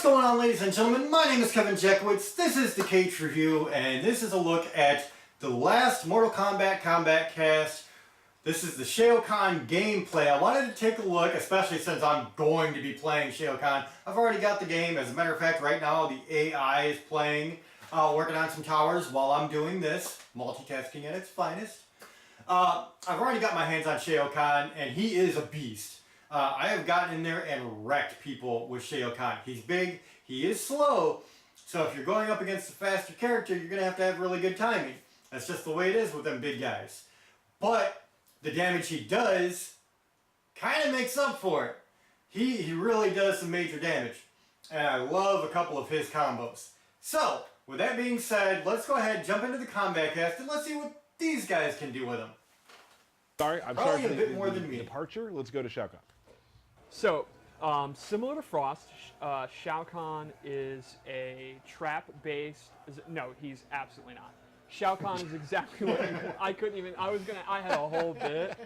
going on, ladies and gentlemen? My name is Kevin Jackowitz. This is the Cage Review, and this is a look at the last Mortal Kombat Kombat Kast. This is the Shao Kahn gameplay. I wanted to take a look, especially since I'm going to be playing Shao Kahn. I've already got the game. As a matter of fact, right now the AI is playing, working on some towers while I'm doing this. Multitasking at its finest. I've already got my hands on Shao Kahn, and he is a beast. I have gotten in there and wrecked people with Shao Kahn. He's big, he is slow, so if you're going up against a faster character, you're going to have really good timing. That's just the way it is with them big guys. But the damage he does kind of makes up for it. He really does some major damage, and I love a couple of his combos. So, with that being said, let's go ahead and jump into the Kombat Kast, and let's see what these guys can do with him. Sorry, I'm Probably sorry a for bit more than me. Departure. Let's go to Shao Kahn. So, similar to Frost, Shao Kahn is a trap-based... No, he's absolutely not. Shao Kahn is exactly what I couldn't even... I had a whole bit,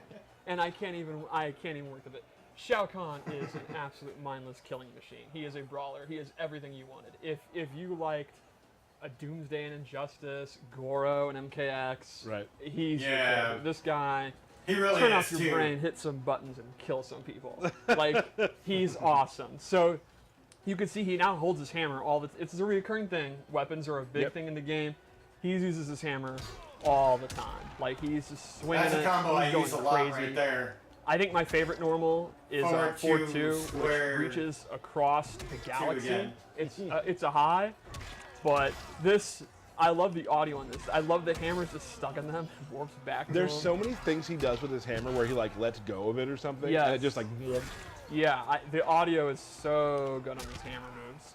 and I can't even work with it. Shao Kahn is an absolute mindless killing machine. He is a brawler. He is everything you wanted. If you liked a Doomsday and Injustice, Goro and MKX, right? He's your favorite. This guy... He really turn is, off your too. brain, hit some buttons, and kill some people. Like, he's awesome. So, you can see he now holds his hammer all the... It's a recurring thing. Weapons are a big thing in the game. He uses his hammer all the time. Like, he's just swinging it. That's a combo I going use a lot crazy. right there. I think my favorite normal is 4-2, square which reaches across the galaxy. again. It's a high, but this... I love the audio on this. I love the hammer's just stuck in them and warps back. There's to him. so many things he does with his hammer where he like lets go of it or something, Yes. and it just like. Yeah, the audio is so good on his hammer moves.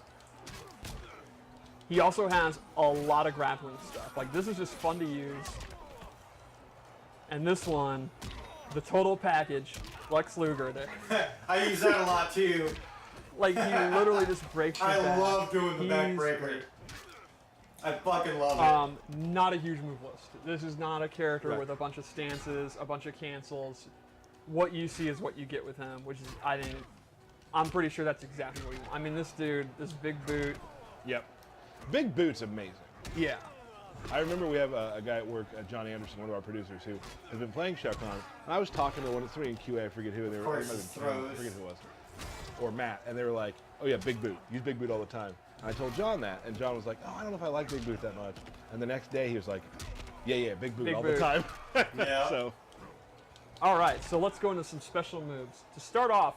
He also has a lot of grappling stuff. Like, this is just fun to use. And this one, the total package, Lex Luger there. I use that a lot too. Like, he literally just breaks your I back. love doing the He's backbreaker. great. I fucking love it. Not a huge move list. This is not a character Right. with a bunch of stances, a bunch of cancels. What you see is what you get with him, which is, I'm pretty sure that's exactly what you want. I mean, this dude, this big boot. Yep. Big Boot's amazing. Yeah. I remember we have a guy at work, Johnny Anderson, one of our producers, who has been playing Shao Kahn. And I was talking to one of three in QA, I forget who they were. Of course, I forget who it was. Or Matt, and they were like, "Oh yeah, Big Boot. Use Big Boot all the time." And I told John that, and John was like, "Oh, I don't know if I like Big Boot that much." And the next day he was like, "Yeah, Big Boot Big all Boot. the time." Yeah. So, All right, so let's go into some special moves. To start off,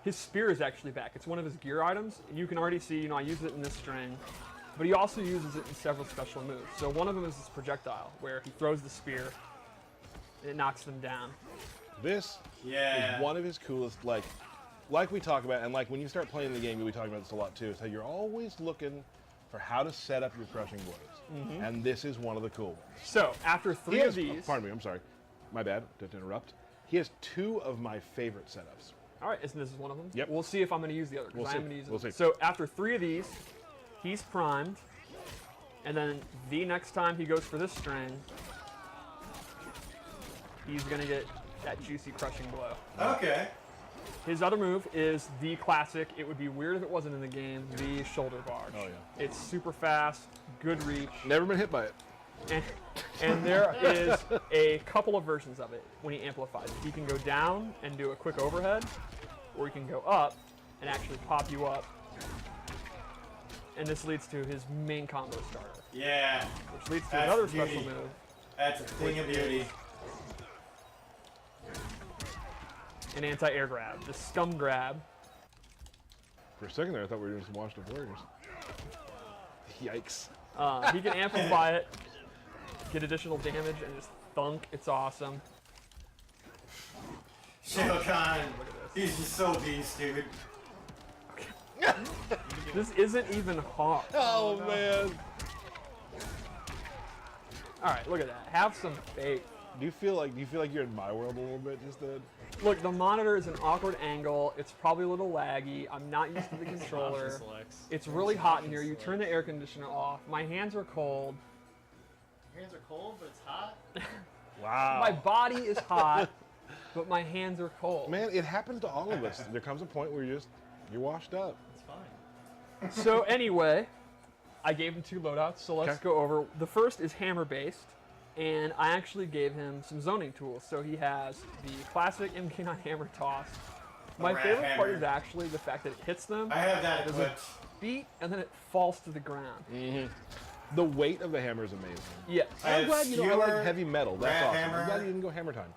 his spear is actually back. It's one of his gear items. You can already see, I use it in this string, but he also uses it in several special moves. So one of them is this projectile, where he throws the spear, and it knocks them down. this Yeah. is one of his coolest, like we talk about, and like when you start playing the game, we talk about this a lot too, is how you're always looking for how to set up your crushing blows. And this is one of the cool ones. So after three of these... Pardon me, I'm sorry. My bad, didn't interrupt. He has two of my favorite setups. All right, this is one of them? Yep. We'll see if I'm going to use the other, because We'll I see. am going to use it. We'll see. So after three of these, he's primed, and then the next time he goes for this string, he's going to get that juicy crushing blow. Okay. His other move is the classic, it would be weird if it wasn't in the game, the shoulder barge. Oh, yeah. It's super fast, good reach, Never been hit by it. and there is a couple of versions of it when he amplifies it. He can go down and do a quick overhead, or he can go up and actually pop you up. And this leads to his main combo starter, Yeah. which leads to That's another beauty. special move. That's a thing of beauty. An anti-air grab, the scum grab. For a second there, I thought we were doing some washed up warriors. Yikes. He can amplify it, get additional damage, and just thunk. It's awesome. Shao Kahn. He's just so beast, dude. This isn't even hard. Oh, man. All right, look at that. Have some faith. Do you feel like you're in my world a little bit just then? Look, the monitor is an awkward angle. It's probably a little laggy. I'm not used to the controller. It's really hot in here. You turn the air conditioner off. My hands are cold. Your hands are cold, but it's hot. Wow. My body is hot, but my hands are cold. Man, it happens to all of us. There comes a point where you're washed up. It's fine. So anyway, I gave him 2 loadouts, so let's Okay. go over. The first is hammer-based, and I actually gave him some zoning tools. So he has the classic MK9 hammer toss. My rat favorite part hammer. is actually the fact that it hits them, I have that There's a- equipped. beat, and then it falls to the ground. The weight of the hammer is amazing. Yes. I I'm have glad you know I skewer, like heavy metal. That's rat awesome. hammer. I'm glad you didn't go hammer time.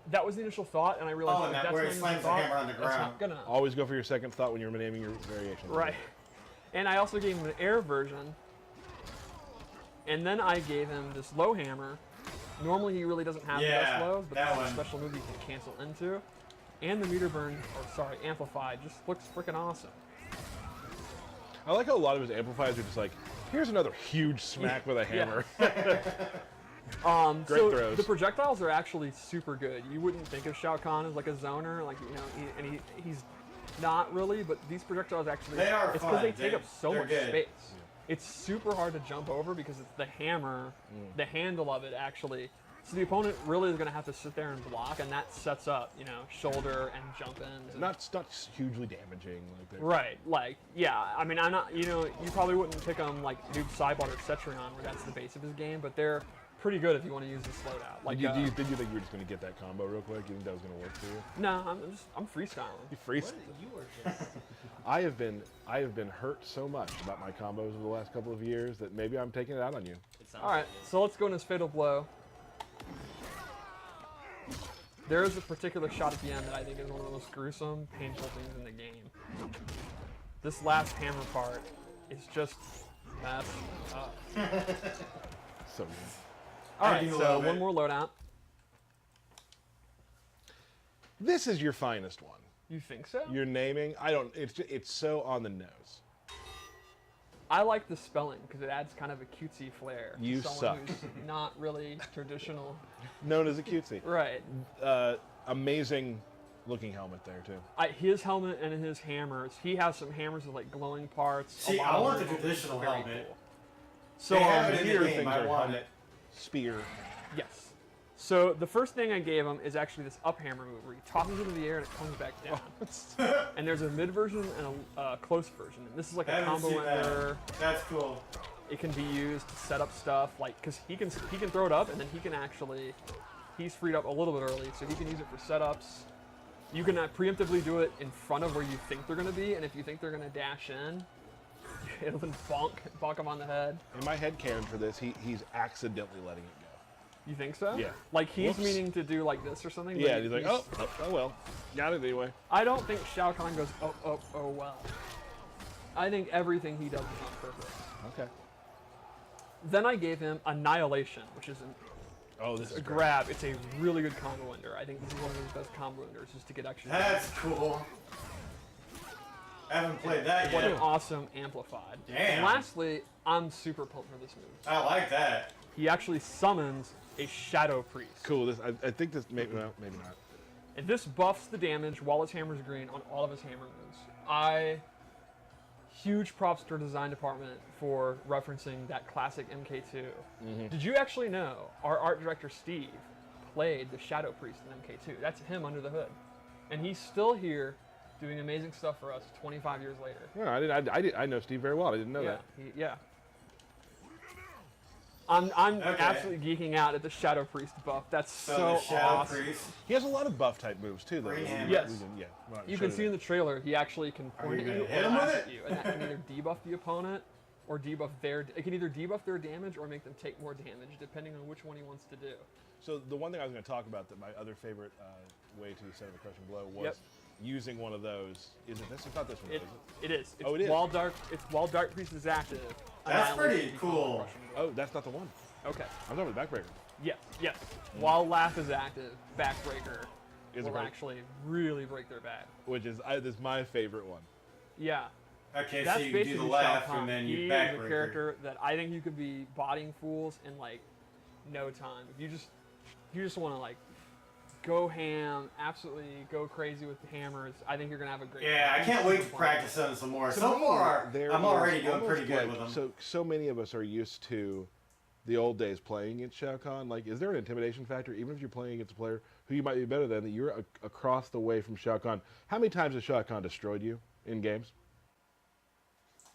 That was the initial thought, and I realized Oh, and if that that's where my he initial slams the thought, hammer on the that's ground. not good enough. Always go for your second thought when you're naming your variation. Right. And I also gave him an air version. And then I gave him this low hammer. Normally he really doesn't have the Yeah, best lows, but that this is one. a special move you can cancel into. And the meter burn, or sorry, amplified, just looks freaking awesome. I like how a lot of his amplifiers are just like, here's another huge smack with a hammer. Great So throws. the projectiles are actually super good. You wouldn't think of Shao Kahn as like a zoner, like he's not really, but these projectiles actually They are it's fun. they take up so They're much good. space. It's super hard to jump over because it's the hammer, the handle of it actually. So the opponent really is going to have to sit there and block, and that sets up, shoulder and jump ins. And not hugely damaging. Like they're- right, like, yeah, I mean, I'm not, you probably wouldn't pick them like Noob Saibot or Cetrion, where that's the base of his game, but they're pretty good if you want to use this loadout. Like, Did you think you were just going to get that combo real quick? You think that was going to work for you? no, I'm freestyling. You freeze. What? You were just. I have been hurt so much about my combos over the last couple of years that maybe I'm taking it out on you. It sounds All right, like it. so let's go into his fatal blow. There is a particular shot at the end that I think is one of the most gruesome, painful things in the game. This last hammer part is just messed up. So good. All I right, do so love one it. more loadout. This is your finest one. You think so? Your naming, it's so on the nose. I like the spelling because it adds kind of a cutesy flair. to You someone suck. who's not really traditional. Known as a cutesy. Right. Amazing looking helmet there too. His helmet and his hammers. He has some hammers with like glowing parts. See, a lot I of want them the are traditional very helmet. cool. So They have it in here, the game. things I are want helmet. it. Spear. yes. So the first thing I gave him is actually this up hammer move where he tosses it into the air and it comes back down. And there's a mid version and a close version. And this is like I a haven't combo seen that. ender. That's cool. It can be used to set up stuff, like, because he can throw it up, and then he can actually, he's freed up a little bit early, so he can use it for setups. You can preemptively do it in front of where you think they're going to be, and if you think they're going to dash in, it'll then bonk him on the head. In my head canon for this, he's accidentally letting it go. You think so? Yeah. Like, he's Whoops. meaning to do like this or something? but Yeah, he's like, oh well. Got it anyway. I don't think Shao Kahn goes, oh, well. I think everything he does is on purpose. Okay. Then I gave him Annihilation, which is Oh, this is a great. grab. It's a really good combo ender. I think this is one of his best combo enders, just to get extra. That's cool. I haven't played that What an yet. awesome amplified. Damn. And lastly, I'm super pumped for this move. I like that. He actually summons a Shadow Priest. Cool. I think this maybe not. And this buffs the damage while his hammer's green on all of his hammer moves. Huge props to our design department for referencing that classic MK2. Did you actually know our art director Steve played the Shadow Priest in MK2? That's him under the hood. And he's still here doing amazing stuff for us 25 years later. No, I know Steve very well. I didn't know that. Yeah. I'm Okay. absolutely geeking out at the Shadow Priest buff. That's So, so the Shadow awesome. Priest. He has a lot of buff type moves too, though. Green hammer. Yes. Yeah. Well, You show can see in the trailer he actually can Are point you at you gonna hit or him with laugh it? at you, and that can either debuff the opponent or debuff their. It can either debuff their damage or make them take more damage, depending on which one he wants to do. So the one thing I was going to talk about that my other favorite way to set up a crushing blow was Yep. using one of those. Is it this? It's not this one. It is it? is. It's Oh, it is. While Dark Priest is active. That's Annihilation pretty becomes cool. a crushing blow. Oh, that's not the one. Okay. I'm talking about the backbreaker. Yes. While Laugh is active, Backbreaker Is will it right? actually really break their back. Which is this is my favorite one. Yeah. Okay, That's so you basically do the Shao laugh Kahn. and then He you is a backbreaker. character that I think you could be bodying fools in like no time. If you just want to like go ham, absolutely go crazy with the hammers, I think you're gonna have a great Yeah, I time. can't wait to Fun. practice them some more. So me, far, there I'm is already doing almost pretty good like- with them. So many of us are used to the old days playing against Shao Kahn. Like, is there an intimidation factor, even if you're playing against a player who you might be better than, that you're across the way from Shao Kahn? How many times has Shao Kahn destroyed you in games?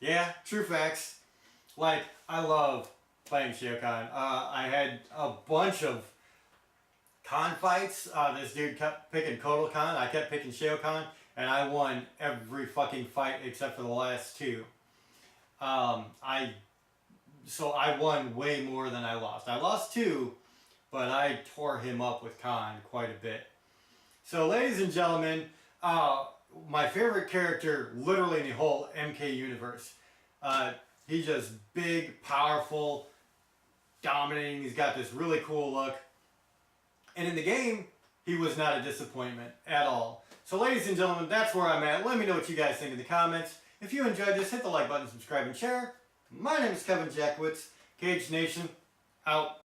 Yeah, true facts. Like, I love playing Shao Kahn. I had a bunch of Kahn fights. This dude kept picking Kotal Kahn. I kept picking Shao Kahn. And I won every fucking fight except for the last two. So I won way more than I lost. I lost two, but I tore him up with Kahn quite a bit. So ladies and gentlemen, my favorite character literally in the whole MK universe. He's just big, powerful, dominating. He's got this really cool look. And in the game, he was not a disappointment at all. So ladies and gentlemen, that's where I'm at. Let me know what you guys think in the comments. If you enjoyed this, hit the like button, subscribe, and share. My name is Kevin Jackowitz. Cage Nation, out.